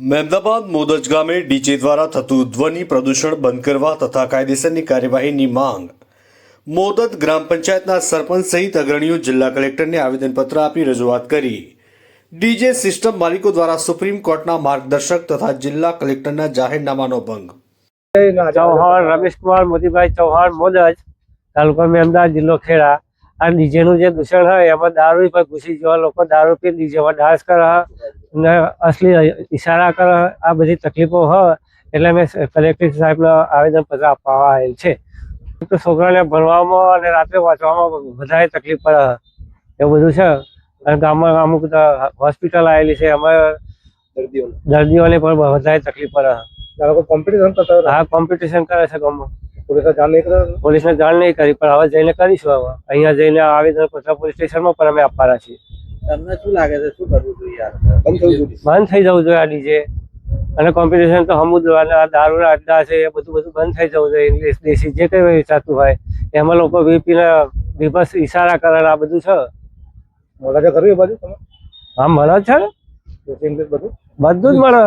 મહેમદાબાદ મોદજ ગામે ડીજે દ્વારા થતું ધ્વનિ પ્રદૂષણ બંધ કરવા તથા કાયદેસરની કાર્યવાહીની માંગ. મોદદ ગ્રામ પંચાયતના સરપંચ સહિત અગ્રણીઓ જિલ્લા કલેક્ટરને આવેદનપત્ર આપી રજૂઆત કરી. ડીજે સિસ્ટમ માલિકો દ્વારા સુપ્રીમ કોર્ટના માર્ગદર્શક તથા જિલ્લા કલેક્ટરના જાહેરનામાનો ભંગ. ચૌહાણ રમેશકુમાર મોતીભાઈ ચૌહાણ મોદજ, તાલુકો મહેમદાવાદ, જિલ્લો ખેડા. આ ડીજેનું જે દૂષણ હોય એમાં દારૂ પર ઘૂસી જવા, લોકો દારૂ પી ડીજેમાં ડાન્સ કરે ને અસલી ઈશારા કરે. આ બધી તકલીફો હોય એટલે મેં કલેક્ટર સાહેબને આવેદનપત્ર આપવા આવેલ છે. છોકરાને ભણવામાં અને રાત્રે વાંચવામાં વધારે તકલીફ પડે એવું બધું છે. અને ગામમાં અમુક હોસ્પિટલ આવેલી છે, એમાં દર્દીઓને પણ વધારે તકલીફ પડે. કોમ્પિટિશન કરતા હા, કોમ્પિટિશન કરે છે ગામમાં. પોલીસને જાણ નહીં કરી પોલીસને જાણ નહીં કરી, પણ હવે જઈને કરીશું. હવે અહીંયા જઈને આવેદનપત્ર પોલીસ સ્ટેશનમાં પણ અમે આપવાના છીએ. તમને શું લાગે છે, શું કરવું જોઈએ? બંધ થઈ જવું જોઈએ આ ડીજે અને કોમ્પિટિશન તો સમુદ્ર અને આ દારૂના અડ્ડા છે એ બધું બંધ થઈ જવું જોઈએ. ઇંગ્લિશ દેશી જે કંઈ વેચાતું હોય એમાં લોકો વીપીને વિભસ ઈશારા કરે, આ બધું છે. મળે ખરું એ બાજુ તમે? હા, મળે છે ને, ઇંગ્લિશ બધું બધું જ મળે.